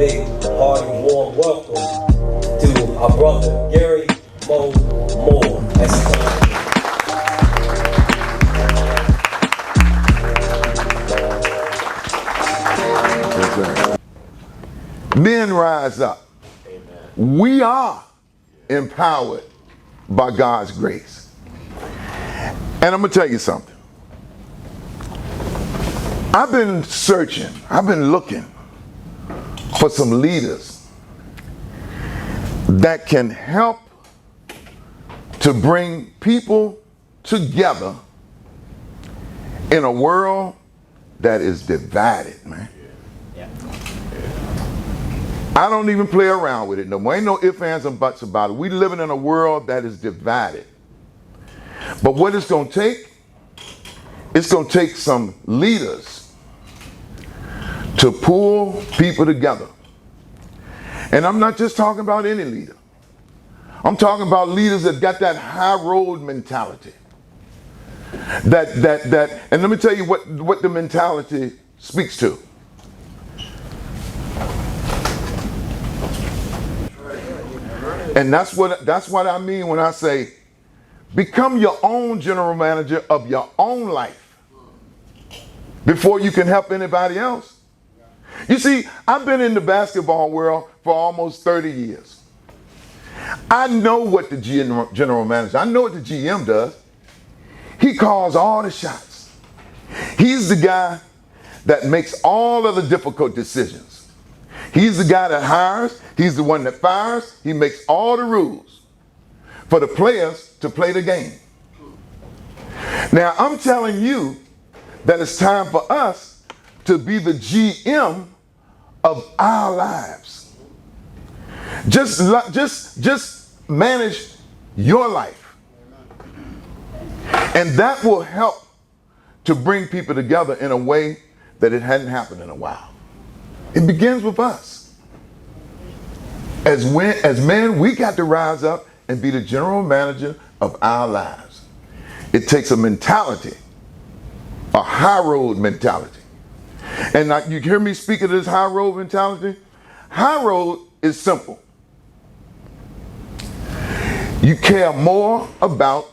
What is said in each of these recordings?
big, hearty, warm welcome to our brother Gary Mo Moore. As he comes. Men rise up. Amen. We are empowered by God's grace. And I'm going to tell you something. I've been searching, I've been looking for some leaders that can help to bring people together in a world that is divided, man. I don't even play around with it no more. Ain't no ifs, ands, and buts about it. We living in a world that is divided. But what it's going to take, it's going to take some leaders to pull people together. And I'm not just talking about any leader. I'm talking about leaders that got that high road mentality. And let me tell you what the mentality speaks to. And that's what I mean when I say, become your own general manager of your own life before you can help anybody else. You see, I've been in the basketball world for almost 30 years. I know what the general manager, I know what the GM does. He calls all the shots. He's the guy that makes all of the difficult decisions. He's the guy that hires, he's the one that fires, he makes all the rules for the players to play the game. Now, I'm telling you that it's time for us to be the GM of our lives. Just manage your life. And that will help to bring people together in a way that it hadn't happened in a while. It begins with us. As men, we got to rise up and be the general manager of our lives. It takes a mentality, a high road mentality. And you hear me speak of this high road mentality? High road is simple. You care more about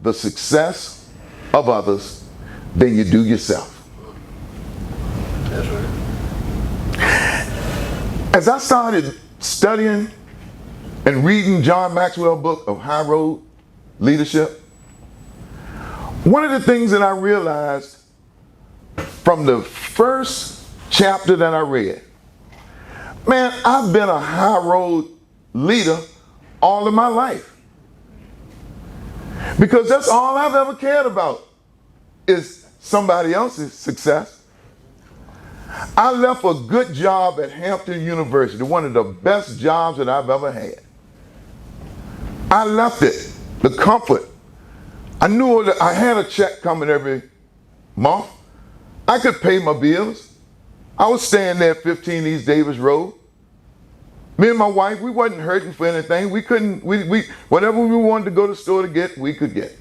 the success of others than you do yourself. That's right. As I started studying and reading John Maxwell's book of High Road Leadership, one of the things that I realized from the first chapter that I read, man, I've been a high road leader all of my life. Because that's all I've ever cared about is somebody else's success. I left a good job at Hampton University, one of the best jobs that I've ever had. I left it, the comfort. I knew that I had a check coming every month. I could pay my bills. I was staying there at 15 East Davis Road. Me and my wife, we wasn't hurting for anything. We couldn't, whatever we wanted to go to the store to get, we could get.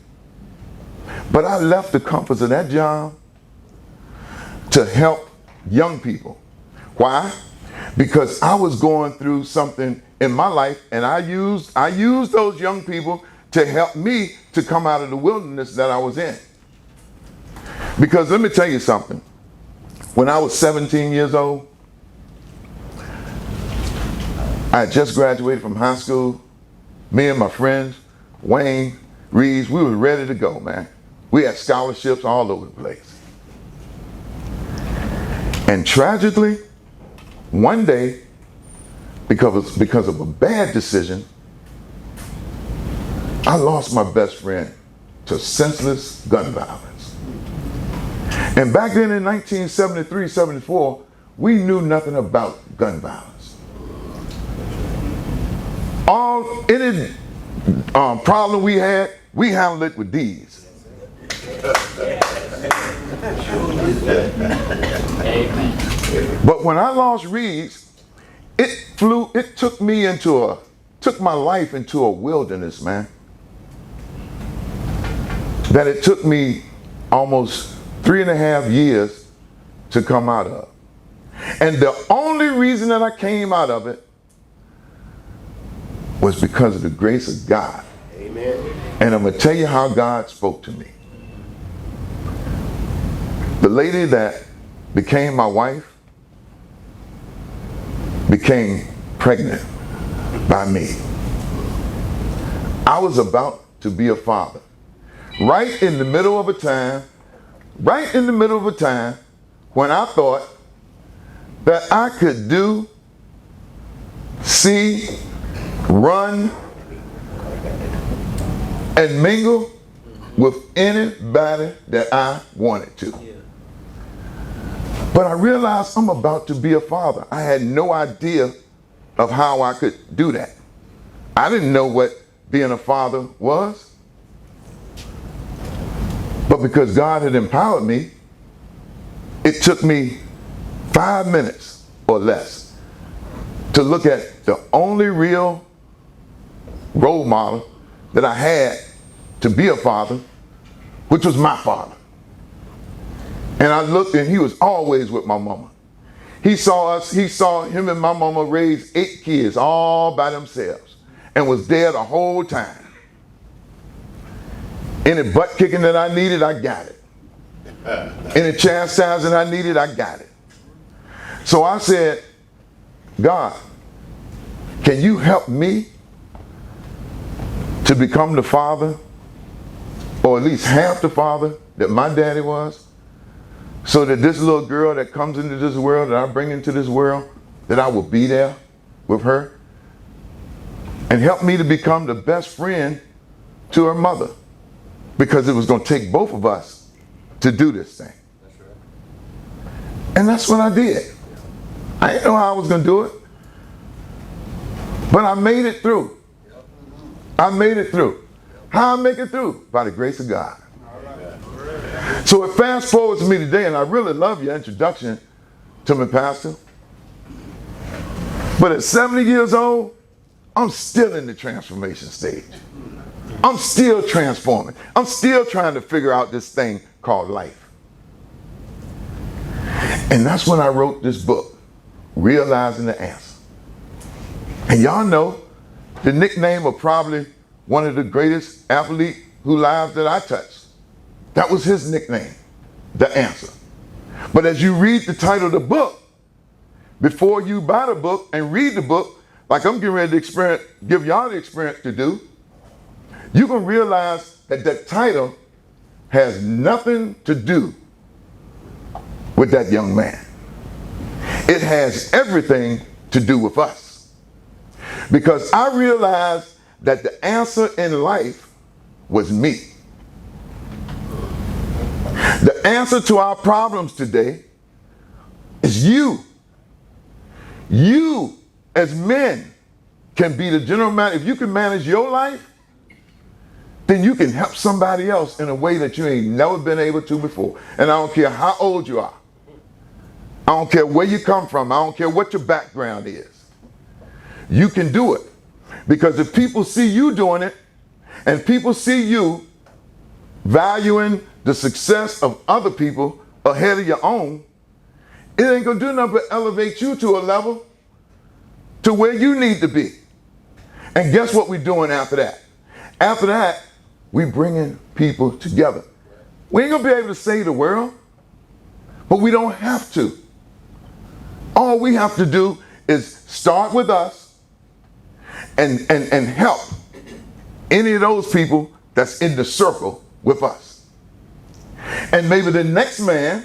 But I left the comforts of that job to help young people. Why? Because I was going through something in my life, and I used those young people to help me to come out of the wilderness that I was in. Because let me tell you something. When I was 17 years old, I had just graduated from high school. Me and my friends, Wayne, Reeves, we were ready to go, man. We had scholarships all over the place. And tragically, one day, because of a bad decision, I lost my best friend to senseless gun violence. And back then in 1973, 74, we knew nothing about gun violence. Any problem we had, we handled it with these. But when I lost Reeves, it took my life into a wilderness, man. That it took me almost 3.5 years to come out of. And the only only reason that I came out of it was because of the grace of God. Amen. And I'm going to tell you how God spoke to me. The lady that became my wife became pregnant by me. I was about to be a father. Right in the middle of a time when I thought that I could do, see, run, and mingle with anybody that I wanted to. But I realized I'm about to be a father. I had no idea of how I could do that. I didn't know what being a father was. But because God had empowered me, it took me 5 minutes or less to look at the only real role model that I had to be a father, which was my father. And I looked, and he was always with my mama. He saw him and my mama raise 8 kids all by themselves and was there the whole time. Any butt kicking that I needed, I got it. Any chastising I needed, I got it. So I said, God, can you help me to become the father, or at least half the father that my daddy was? So that this little girl that comes into this world, that I bring into this world, that I will be there with her. And help me to become the best friend to her mother. Because it was going to take both of us to do this thing. That's right. And that's what I did. I didn't know how I was going to do it. But I made it through. I made it through. How I make it through? By the grace of God. So it fast forwards to me today, and I really love your introduction to me, Pastor. But at 70 years old, I'm still in the transformation stage. I'm still transforming. I'm still trying to figure out this thing called life. And that's when I wrote this book, Realizing the Answer. And y'all know the nickname of probably one of the greatest athletes whose lives that I touched. That was his nickname, The Answer. But as you read the title of the book, before you buy the book and read the book, like I'm getting ready to give y'all the experience to do, you can realize that that title has nothing to do with that young man. It has everything to do with us. Because I realized that the answer in life was me. The answer to our problems today is you. You, as men, can be the general manager. If you can manage your life, then you can help somebody else in a way that you ain't never been able to before. And I don't care how old you are. I don't care where you come from. I don't care what your background is. You can do it. Because if people see you doing it, and people see you valuing the success of other people ahead of your own, it ain't gonna do nothing but elevate you to a level to where you need to be. And guess what we're doing after that? After that, we bringing people together. We ain't gonna be able to save the world, but we don't have to. All we have to do is start with us and help any of those people that's in the circle with us. And maybe the next man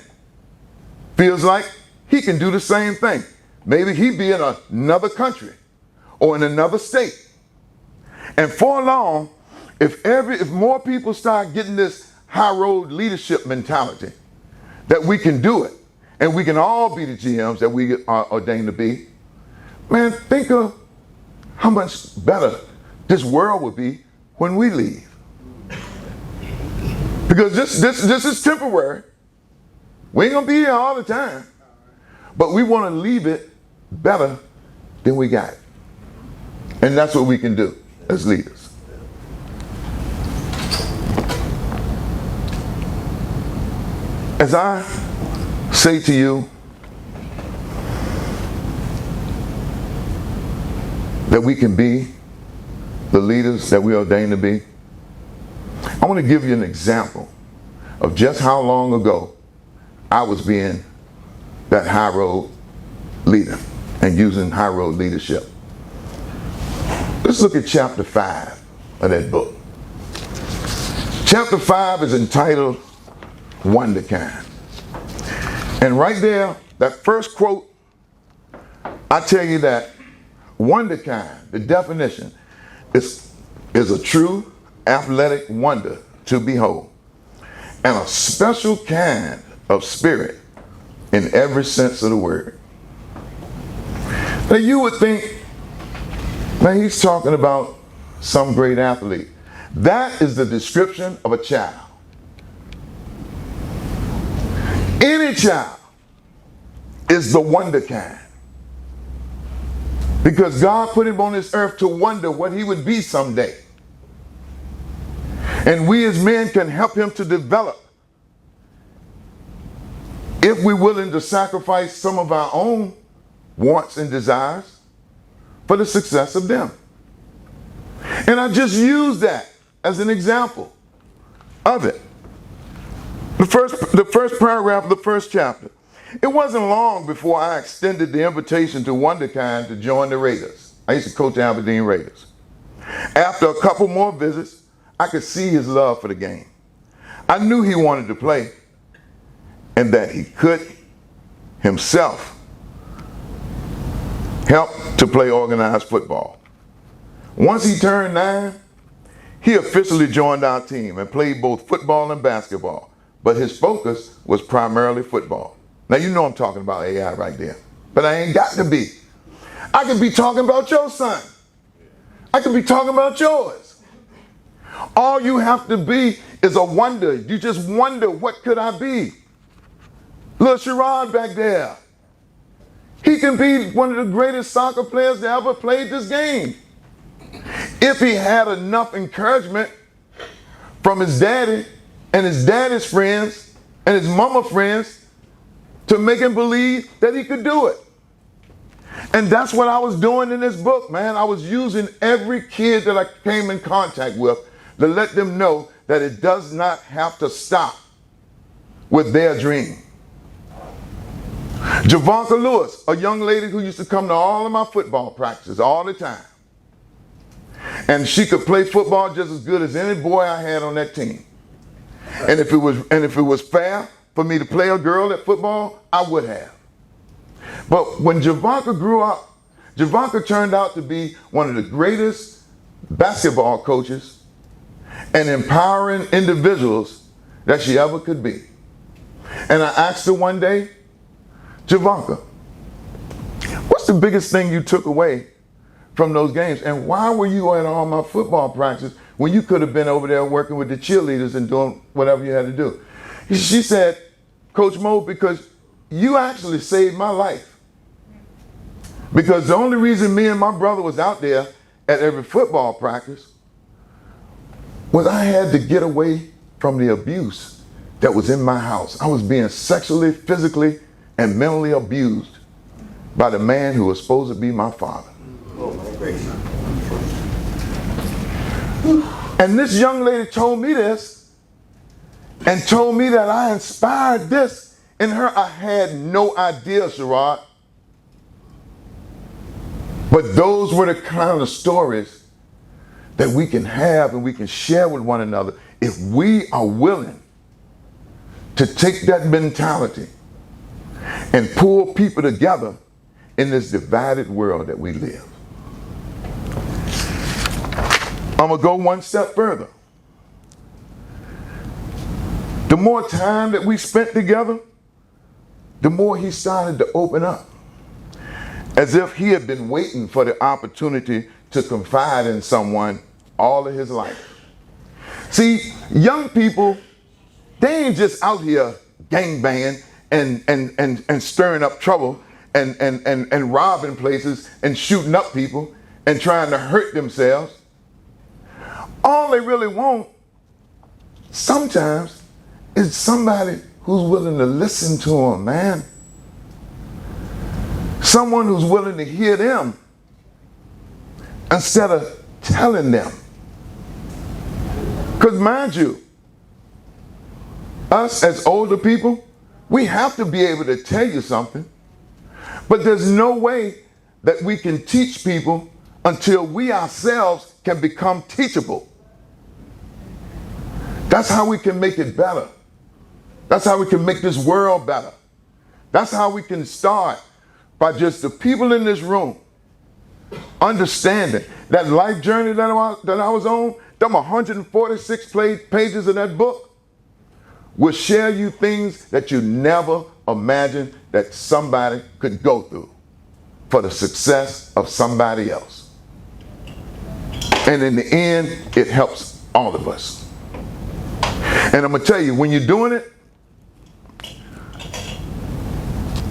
feels like he can do the same thing. Maybe he be in another country or in another state. And for long, if more people start getting this high road leadership mentality, that we can do it, and we can all be the GMs that we are ordained to be, man, think of how much better this world would be when we leave. Because this is temporary. We ain't gonna be here all the time. But we want to leave it better than we got it. And that's what we can do as leaders. As I say to you, that we can be the leaders that we are ordained to be? I want to give you an example of just how long ago I was being that high road leader and using high road leadership. Let's look at chapter 5 of that book. Chapter 5 is entitled Wonderkind. And right there, that first quote, I tell you that wonderkind, the definition, is a true athletic wonder to behold, and a special kind of spirit in every sense of the word. Now you would think, man, he's talking about some great athlete. That is the description of a child. Any child is the wonder kind. Because God put him on this earth to wonder what he would be someday. And we as men can help him to develop if we're willing to sacrifice some of our own wants and desires for the success of them. And I just use that as an example of it. The first paragraph of the first chapter. It wasn't long before I extended the invitation to Wonderkind to join the Raiders. I used to coach Aberdeen Raiders. After a couple more visits, I could see his love for the game. I knew he wanted to play and that he could himself help to play organized football. Once he turned 9, he officially joined our team and played both football and basketball, but his focus was primarily football. Now you know I'm talking about AI right there, but I ain't got to be. I could be talking about your son. I could be talking about yours. All you have to be is a wonder. You just wonder, what could I be? Little Sherrod back there. He can be one of the greatest soccer players that ever played this game. If he had enough encouragement from his daddy and his daddy's friends and his mama friends to make him believe that he could do it. And that's what I was doing in this book, man. I was using every kid that I came in contact with to let them know that it does not have to stop with their dream. Javanka Lewis, a young lady who used to come to all of my football practices all the time. And she could play football just as good as any boy I had on that team. And if it was fair for me to play a girl at football, I would have. But when Javanka grew up, Javanka turned out to be one of the greatest basketball coaches and empowering individuals that she ever could be. And I asked her one day, Javanka, what's the biggest thing you took away from those games? And why were you at all my football practices when you could have been over there working with the cheerleaders and doing whatever you had to do? She said, Coach Mo, because you actually saved my life. Because the only reason me and my brother was out there at every football practice was I had to get away from the abuse that was in my house. I was being sexually, physically, and mentally abused by the man who was supposed to be my father. And this young lady told me this and told me that I inspired this in her. I had no idea, Sherrod. But those were the kind of stories that we can have and we can share with one another if we are willing to take that mentality and pull people together in this divided world that we live. I'm going to go one step further. The more time that we spent together, the more he started to open up, as if he had been waiting for the opportunity to confide in someone all of his life. See, young people, they ain't just out here gangbanging and stirring up trouble and robbing places and shooting up people and trying to hurt themselves. All they really want sometimes is somebody who's willing to listen to them, man. Someone who's willing to hear them instead of telling them. Because mind you, us as older people, we have to be able to tell you something, but there's no way that we can teach people until we ourselves can become teachable. That's how we can make it better. That's how we can make this world better. That's how we can start by just the people in this room understanding that life journey that I was on, them 146 pages of that book will share you things that you never imagined that somebody could go through for the success of somebody else. And in the end, it helps all of us. And I'm going to tell you, when you're doing it,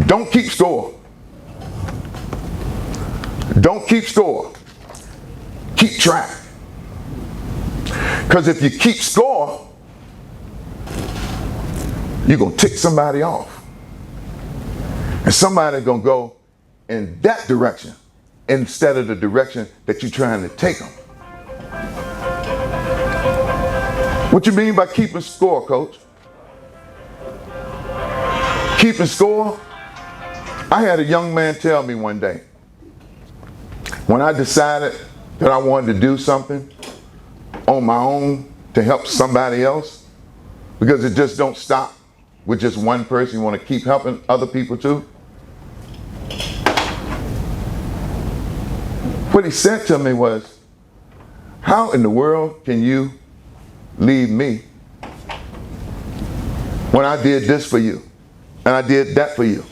don't keep score. Don't keep score. Keep track. Because if you keep score, you're going to tick somebody off. And somebody's going to go in that direction instead of the direction that you're trying to take them. What you mean by keeping score, coach? Keeping score? I had a young man tell me one day, when I decided that I wanted to do something on my own to help somebody else, because it just don't stop with just one person, you want to keep helping other people too. What he said to me was, how in the world can you leave me when I did this for you, and I did that for you,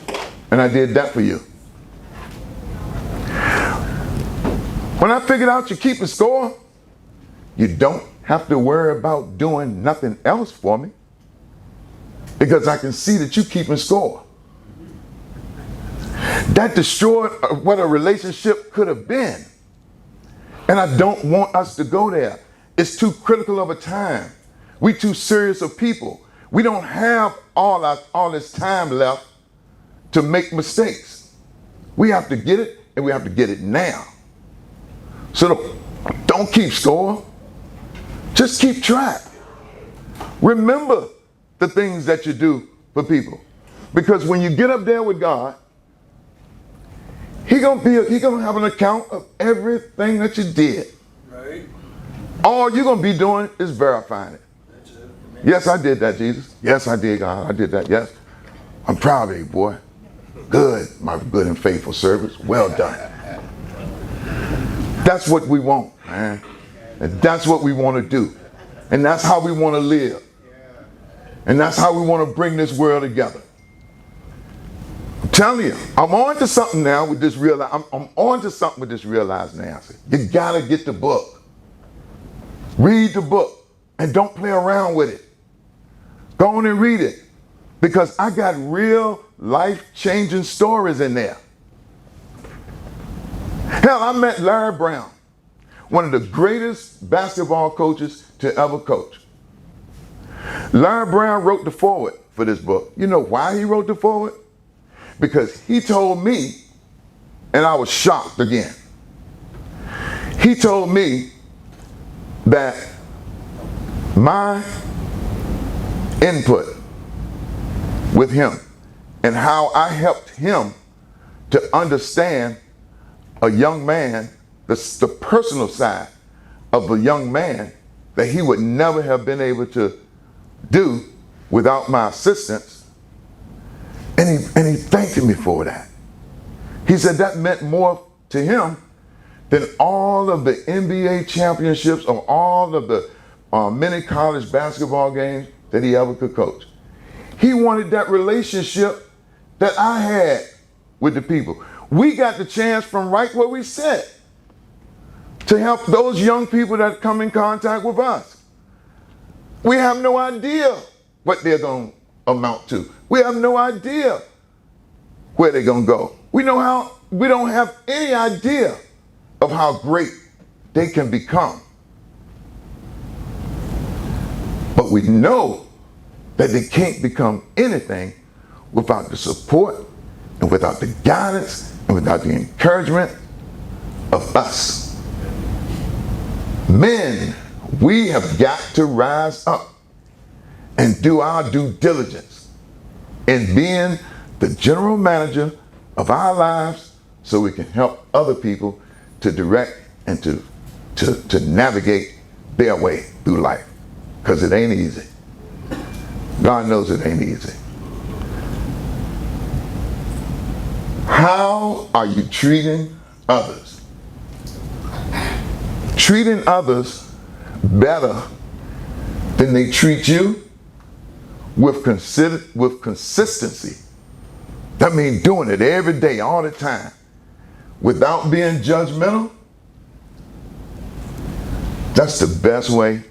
and I did that for you? When I figured out you're keeping score, you don't have to worry about doing nothing else for me, because I can see that you're keeping score. That destroyed what a relationship could have been. And I don't want us to go there. It's too critical of a time. We too serious of people. We don't have all this time left to make mistakes. We have to get it, and we have to get it now. So don't keep score. Just keep track. Remember the things that you do for people. Because when you get up there with God, He gonna have an account of everything that you did. Right. All you're gonna be doing is verifying it. That's it. Yes, I did that, Jesus. Yes, I did, God. I did that. Yes. I'm proud of you, boy. Good, my good and faithful servants. Well done. That's what we want, man. And that's what we want to do. And that's how we want to live. And that's how we want to bring this world together. I'm telling you, I'm on to something now with this I'm on to something with this Realize Nancy. You gotta get the book. Read the book and don't play around with it. Go on and read it, because I got real life-changing stories in there. Hell, I met Larry Brown, one of the greatest basketball coaches to ever coach. Larry Brown wrote the foreword for this book. You know why he wrote the foreword? Because he told me, and I was shocked again. He told me that my input with him and how I helped him to understand a young man, the personal side of a young man that he would never have been able to do without my assistance. And he thanked me for that. He said that meant more to him than all of the NBA championships or all of the many college basketball games that he ever could coach. He wanted that relationship that I had with the people. We got the chance from right where we sit to help those young people that come in contact with us. We have no idea what they're going to amount to. We have no idea where they're going to go. We don't have any idea of how great they can become. But we know that they can't become anything without the support and without the guidance and without the encouragement of us. Men, we have got to rise up and do our due diligence in being the general manager of our lives so we can help other people to direct and to navigate their way through life. Because it ain't easy. God knows it ain't easy. How are you treating others? Treating others better than they treat you with consistency. That means doing it every day, all the time, without being judgmental. That's the best way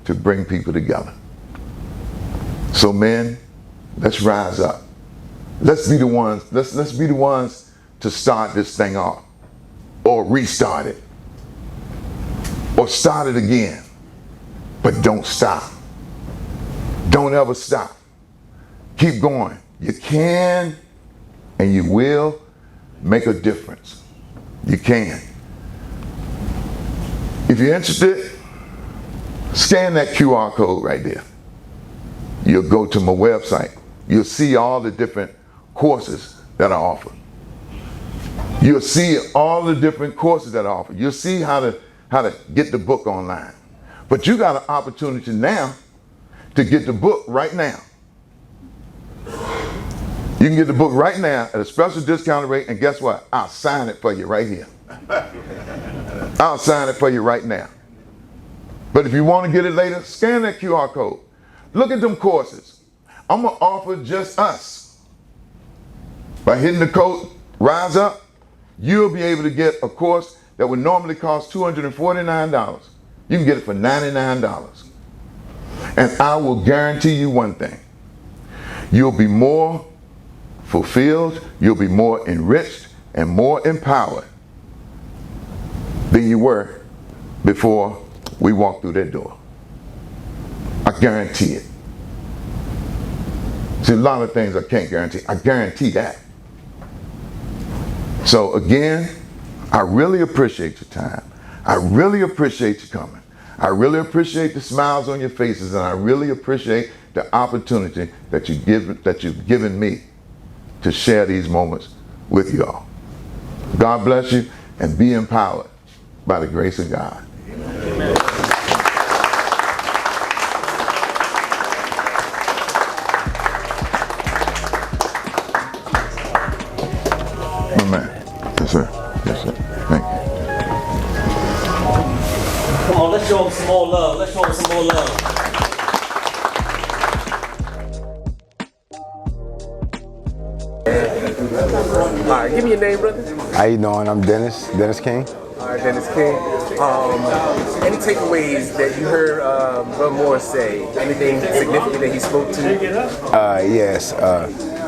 to bring people together. So men, let's rise up. Let's be the ones, let's be the ones to start this thing off, or restart it, or start it again. But don't stop. Don't ever stop. Keep going. You can and you will make a difference. You can. If you're interested, scan that QR code right there. You'll go to my website. You'll see all the different courses that are offered. You'll see all the different courses that are offered. You'll see how to get the book online. But you got an opportunity now to get the book right now. You can get the book right now at a special discounted rate, and guess what? I'll sign it for you right here. I'll sign it for you right now. But if you want to get it later, scan that QR code. Look at them courses. I'm going to offer just us. By hitting the code Rise Up, you'll be able to get a course that would normally cost $249. You can get it for $99. And I will guarantee you one thing. You'll be more fulfilled, you'll be more enriched, and more empowered than you were before we walked through that door. I guarantee it. See, a lot of things I can't guarantee. I guarantee that. So again, I really appreciate your time. I really appreciate you coming. I really appreciate the smiles on your faces, and I really appreciate the opportunity that you've given me to share these moments with you all. God bless you, and be empowered by the grace of God. Amen. Amen. Yes, sir. Yes, sir. Thank you. Come on, let's show them some more love. Let's show them some more love. All right, give me your name, brother. How you doing? I'm Dennis King. All right, Dennis King. Any takeaways that you heard Brother Moore say? Anything significant that he spoke to? Yes,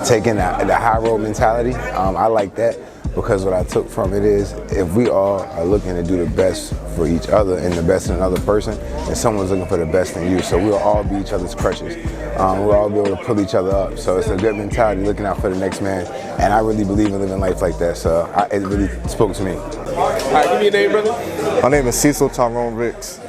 taking the high road mentality. I like that because what I took from it is if we all are looking to do the best for each other and the best in another person, and someone's looking for the best in you, so we'll all be each other's crutches. We'll all be able to pull each other up. So it's a good mentality, looking out for the next man, and I really believe in living life like that. So it really spoke to me. All right, give me your name, brother. My name is Cecil Tyrone Ricks.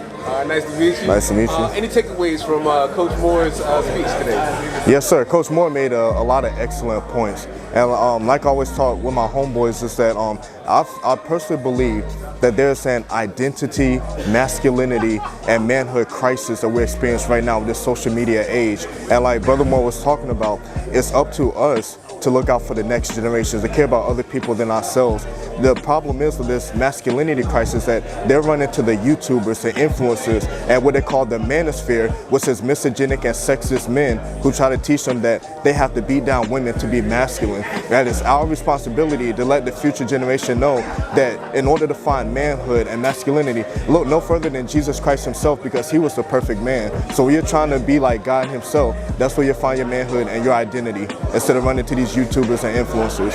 Nice to meet you. Nice to meet you. Any takeaways from Coach Moore's speech today? Yes, sir. Coach Moore made a lot of excellent points. And like I always talk with my homeboys is that I personally believe that there's an identity, masculinity, and manhood crisis that we're experiencing right now with this social media age. And like Brother Moore was talking about, it's up to us to look out for the next generations, to care about other people than ourselves. The problem is with this masculinity crisis that they're running to the YouTubers, the influencers, and what they call the manosphere, which is misogynic and sexist men who try to teach them that they have to beat down women to be masculine. That is our responsibility to let the future generation know that in order to find manhood and masculinity, look no further than Jesus Christ himself, because he was the perfect man. So when you're trying to be like God himself, that's where you find your manhood and your identity, instead of running to these YouTubers and influencers.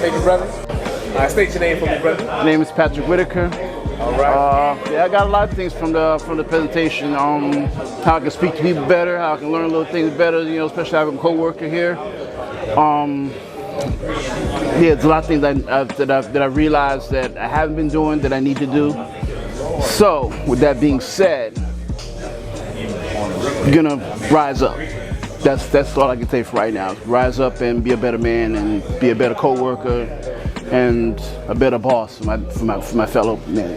Thank you, brother. State your name for me, brother. My name is Patrick Whitaker. All right. Yeah, I got a lot of things from the presentation. How I can speak to people better, how I can learn little things better. You know, especially having a co-worker here. Yeah, there's a lot of things that I realized that I haven't been doing that I need to do. So, with that being said, you're gonna rise up. That's all I can say for right now. Rise up and be a better man, and be a better co-worker, and a better boss for my fellow men.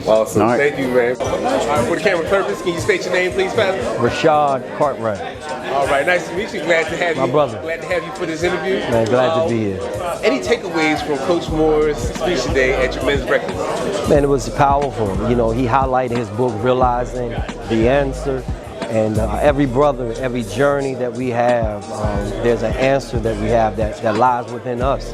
Awesome. All right. Thank you, man. All right, for the camera purpose, can you state your name, please, Pastor? Rashad Cartwright. All right, nice to meet you. Glad to have you. My brother. Glad to have you for this interview. Man, glad to be here. Any takeaways from Coach Moore's speech today at your men's breakfast? Man, it was powerful. You know, he highlighted his book, Realizing the Answer. And every brother, every journey that we have, there's an answer that we have that lies within us.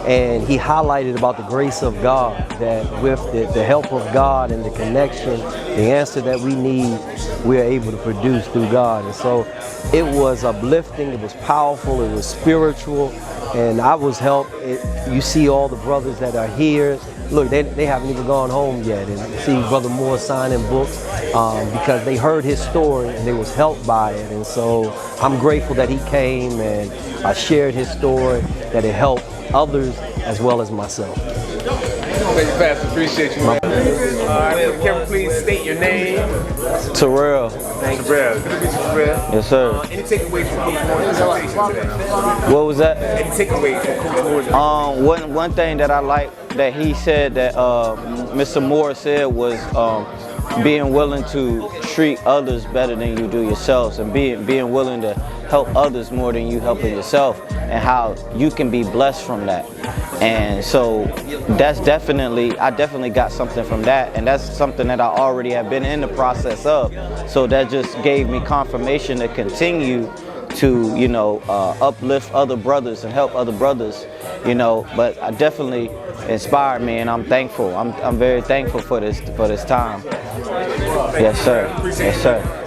And he highlighted about the grace of God, that with the help of God and the connection, the answer that we need, we're able to produce through God. And so it was uplifting, it was powerful, it was spiritual, and I was helped. You see all the brothers that are here. Look, they haven't even gone home yet, and see Brother Moore signing books because they heard his story and they was helped by it. And so I'm grateful that he came and shared his story, that it helped others as well as myself. Thank you, Pastor. Appreciate you, man. All right, for the camera, please state your name. Terrell. Thank you, Terrell. Good to meet you, Terrell. Yes, sir. Any takeaways from Coach Moore's presentation today? What was that? Any takeaways from Coach Moore's? One thing that I like that he said that Mr. Moore said was being willing to treat others better than you do yourselves, and being willing to help others more than you helping yourself, and how you can be blessed from that. And so I definitely got something from that, and that's something that I already have been in the process of. So that just gave me confirmation to continue to, you know, uplift other brothers and help other brothers, you know. But I definitely inspired me, and I'm thankful. I'm very thankful for this time. Yes, sir. Yes, sir.